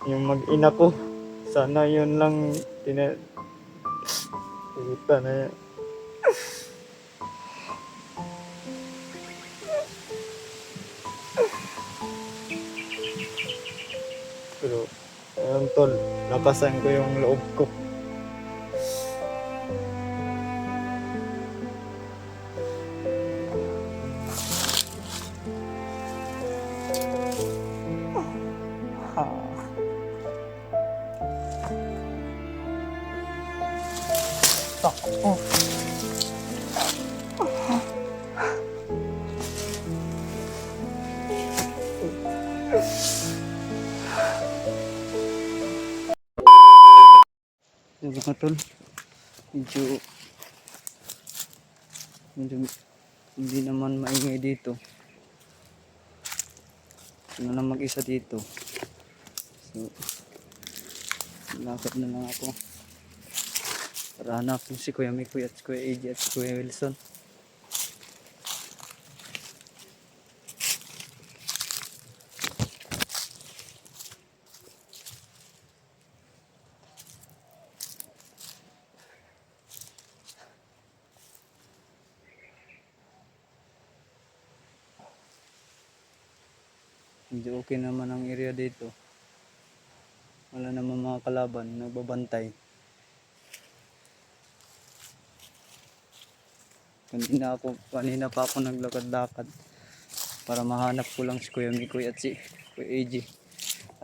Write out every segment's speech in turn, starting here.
yung mag-ina ko. Sana yun lang kita na yan. Pero ayun tol, lakasan ko yung loob ko. Takbo. Yung mga tol, medyo hindi naman maingay dito. Ano na mag-isa dito. So, lakad na lang ako. Para hanapin si Kuya Mikoy at si Kuya AJ at si Kuya Wilson. Medyo okay naman ang area dito. Wala naman mga kalaban, nagbabantay. Kanina pa ako naglakad-lakad para mahanap ko lang si Kuya Mikoy at si Kuya AJ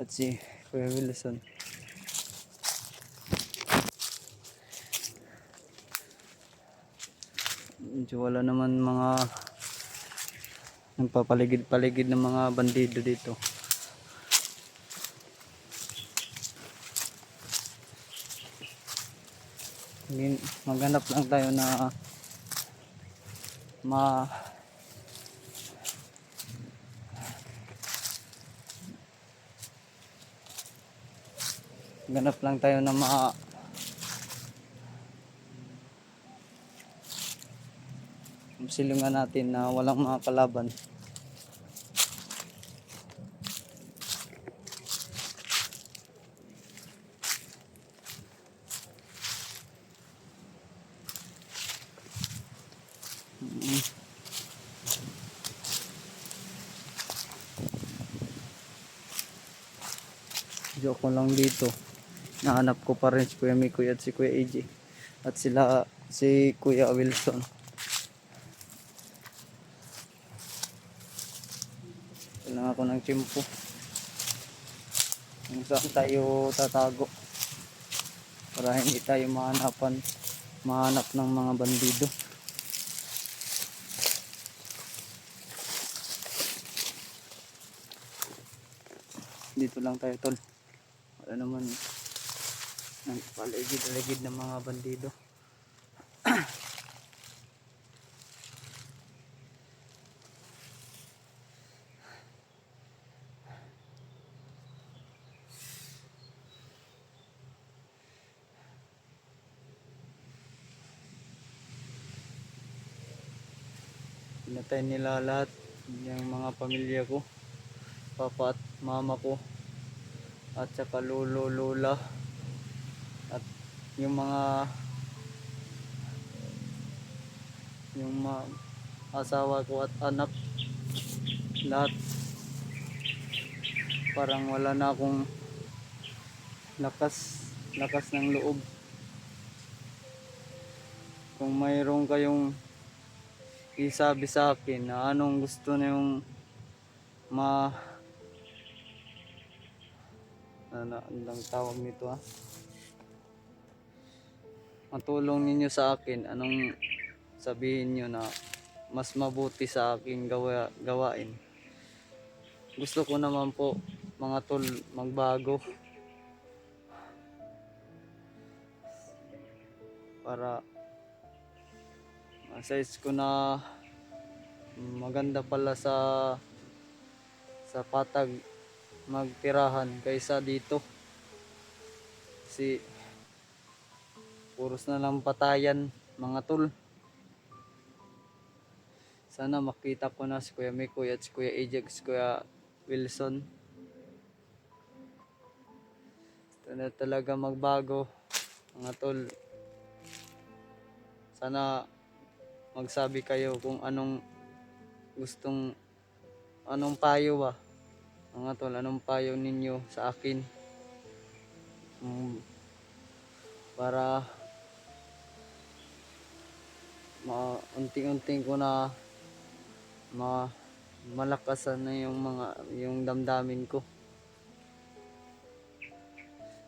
at si Kuya Wilson. Medyo wala naman mga nagpapaligid-paligid ng mga bandido dito. Maghanap lang tayo na ganap lang tayo na silungan natin na walang mga kalaban. Joke ko lang dito. Nahanap ko pa rin si Kuya Mikoy at si Kuya AJ at si Kuya Wilson. Kailangan ako ng tiyempo kung saan tayo tatago para hindi tayo mahanap ng mga bandido. Dito lang tayo tol. Wala naman nagpaligid-ligid ng mga bandido. Pinatay nila lahat yung mga pamilya ko, papa at mama ko at saka lolo, lola at yung mga asawa ko at anak, lahat. Parang wala na akong lakas ng loob. Kung mayroon kayong isabi sa akin na anong gusto niyong anong tawag nito matulong ninyo sa akin, anong sabihin nyo na mas mabuti sa akin gawain. Gusto ko naman po mga tol magbago para size ko na maganda pala sa Patag magtirahan kaysa dito. Si puros na lang patayan mga tol. Sana makita ko na si Kuya Mikoy at si Kuya Ajax, si Kuya Wilson. Sana talaga magbago mga tol. Sana magsabi kayo kung anong payo ba mga tol, anong payo ninyo sa akin. Para unti-unti ko na ma malakasan na yung damdamin ko.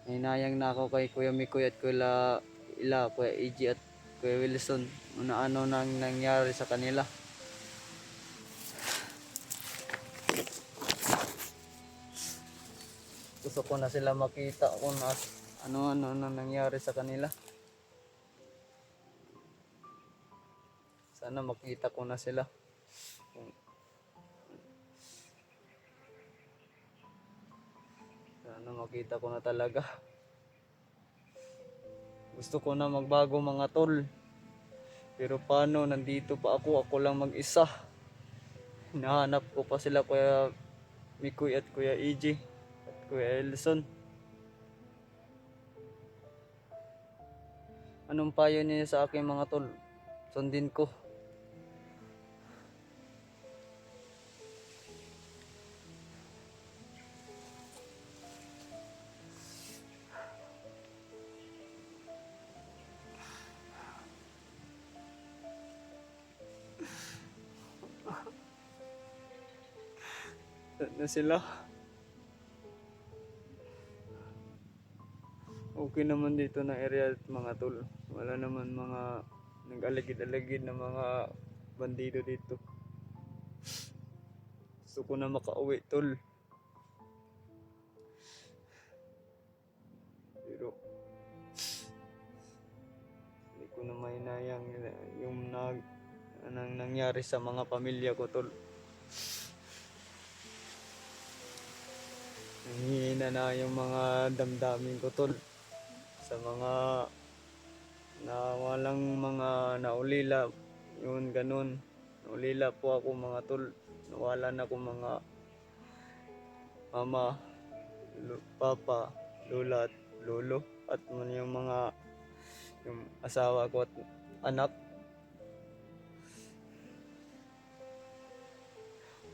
Hinayang na ako kay Kuya Mikoy at Kuya EG at Kuya Wilson ano nang nangyari sa kanila. Gusto ko na sila makita kung ano nangyari sa kanila. Sana makita ko na sila. Sana makita ko na talaga. Gusto ko na magbago mga tol. Pero paano, nandito pa ako lang mag-isa. Hinahanap ko pa sila Kuya Mikoy at Kuya EG at Kuya Elson. Anong payo niyo sa akin mga tol? Sundin ko. Na sila. Okay naman dito na area mga tol. Wala naman mga nag-alagid-alagid na mga bandido dito. Gusto ko na makauwi tol. Pero hindi ko na mainayang yung nangyari sa mga pamilya ko tol. Nanghihina na yung mga damdamin ko tol. Sa mga walang mga naulila, yun ganun. Naulila po ako mga tol. Nawalan ako mga mama, papa, lola at lolo at yung asawa ko at anak.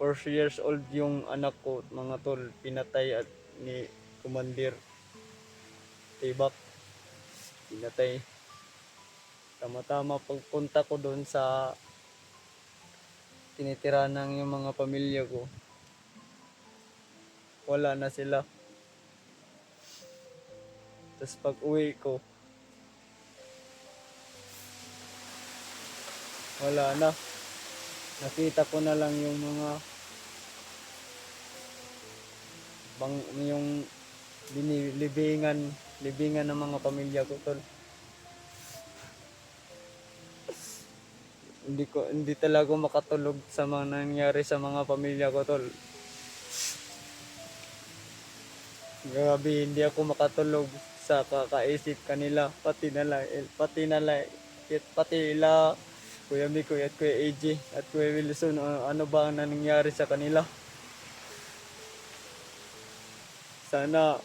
4 years old yung anak ko mga tol, pinatay at ni Commander Tibak. Pinatay. Tama-tama pagpunta ko doon sa tinitira ng yung mga pamilya ko, wala na sila. Tapos pag uwi ko, wala na. Nakita ko na lang yung yung libingan ng mga pamilya ko tol. Hindi talaga makatulog sa mga nangyari sa mga pamilya ko tol. Grabe, hindi ako makatulog sa kakaisip kanila, pati ila Kuya Mikoy at Kuya AJ at Kuya Wilson, ano ba ang nangyari sa kanila. Sana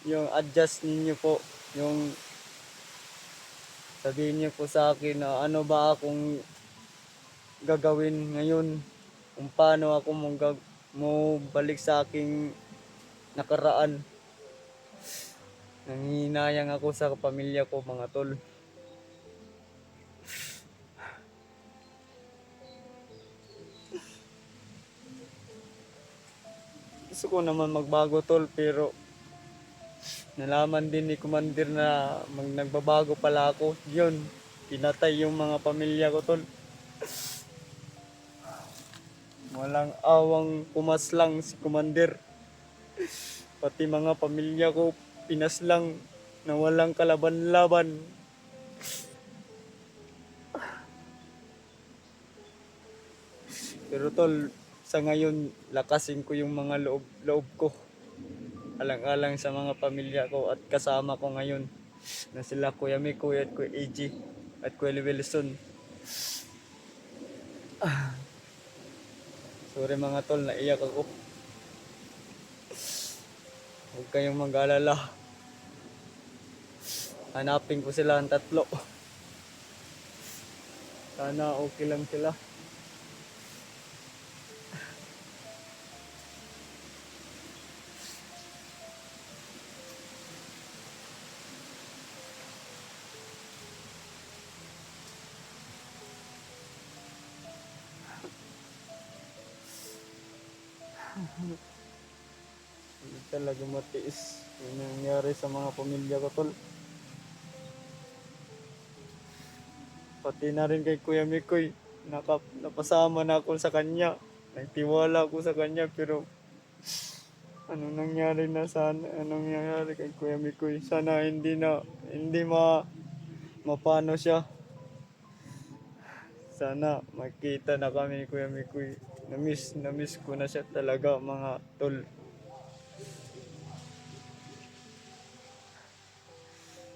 yung adjust niyo po, yung sabihin niyo po sa akin na ano ba akong gagawin ngayon, kung paano ako mo balik sa aking nakaraan. Nanghihinayang ako sa pamilya ko mga tol. Gusto ko naman magbago tol, pero nalaman din ni Commander na nagbabago pala ako. Yun, pinatay yung mga pamilya ko tol. Walang awang pumaslang si Commander. Pati mga pamilya ko pinaslang na walang kalaban-laban. Pero tol, sa ngayon lakasin ko yung mga loob ko. Alang-alang sa mga pamilya ko at kasama ko ngayon na sila Kuya Mikoy at Kuya AG at Kuya Wilson. Sorry mga tol, naiyak ako. Huwag kayong mag-alala. Hanapin ko sila ang tatlo. Sana okay lang sila. Hindi talaga matiis yung nangyari sa mga pamilya ko, tol. Pati na rin kay Kuya Mikoy, napasama na ako sa kanya. Nagtiwala ako sa kanya, pero anong nangyari na sana, anong nangyari kay Kuya Mikoy? Sana hindi mapano siya. Sana makita na kami ni Kuya Mikoy. Na miss ko na siya talaga, mga tol.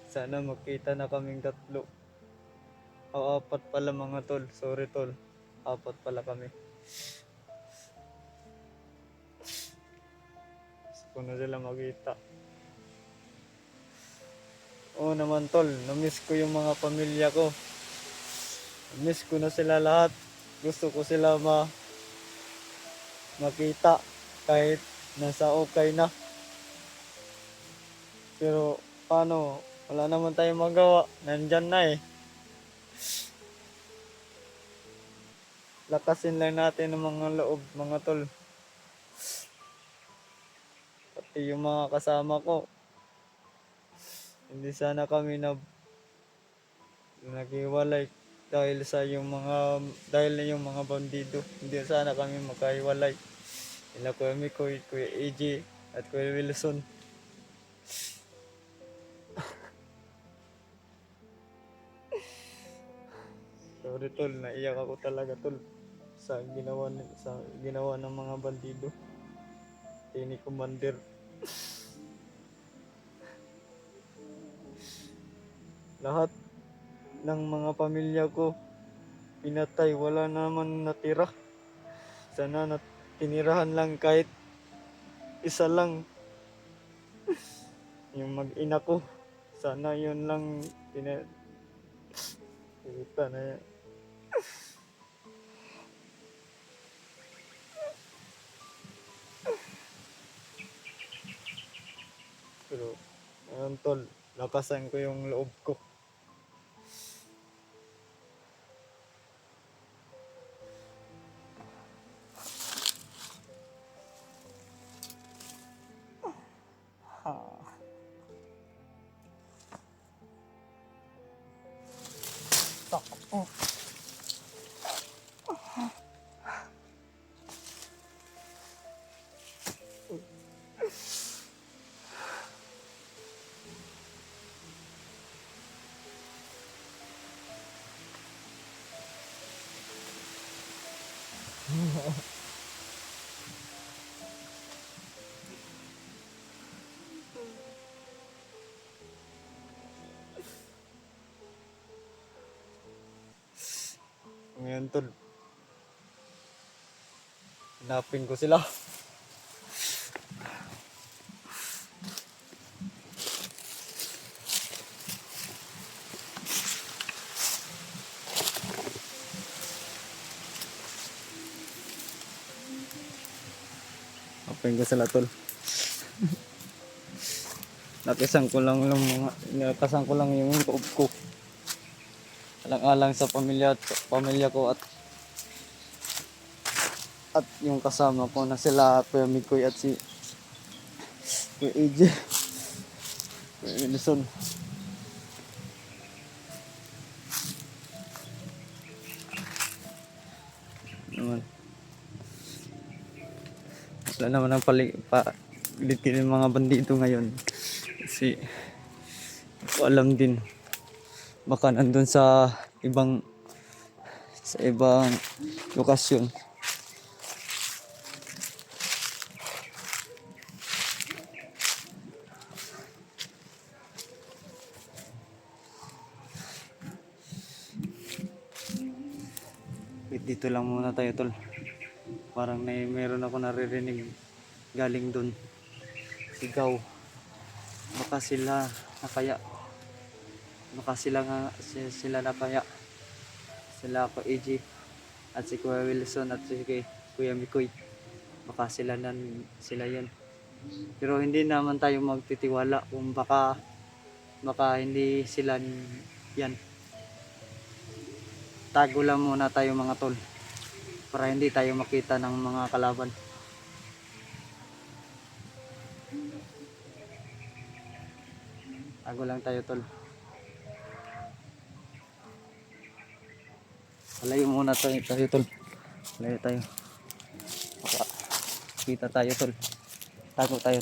Sana makita na kaming tatlo. O apat pala mga tol. Sorry tol. Apat pala kami. Gusto ko na sila makita. Oo naman tol. Na-miss ko yung mga pamilya ko. Na-miss ko na sila lahat. Gusto ko sila makita. Kahit nasa okay na. Pero paano? Wala naman tayong magawa. Nandyan na eh. Lakasin lang natin ang mga loob, mga tol. Pati yung mga kasama ko. Hindi sana kami naghiwalay dahil na yung mga bandido. Hindi sana kami magkahiwalay. Sila Kuya Mikoy, Kuya AJ at Kuya Wilson. Sorry tol, naiyak ako talaga tol sa ginawa ng mga bandido. Tini Commander. Lahat ng mga pamilya ko pinatay, wala naman natira. Sana tinirahan lang kahit isa lang, yung mag-ina ko. Sana yun lang kita na yan. Pero ayun tol, lakasan ko yung loob ko. Oh. Ngayon tol, hanapin ko sila. Hanapin ko sila tol. Nakasan ko lang yung loob ko. Alang-alang sa pamilya ko at yung kasama ko na sila Kuya Mikoy at si Kuya AJ, Kuya Wilson. Naman. Wala naman ang palitin ng mga bandido ngayon. Kasi ko alam din, baka nandun sa ibang lokasyon. Wait, dito lang muna tayo tol. Parang meron ako naririnig galing dun. Sigaw. Baka sila nakaya. Baka sila nga sila nakaya. Sila ako AJ at si Kuya Wilson at si Kuya Mikoy. Baka sila yan. Pero hindi naman tayo magtitiwala kung baka hindi sila yan. Tago lang muna tayo mga tol para hindi tayo makita ng mga kalaban. Tago lang tayo tol. Malayo muna tayo tol. Malayo tayo. Baka kita tayo tol. Tago tayo.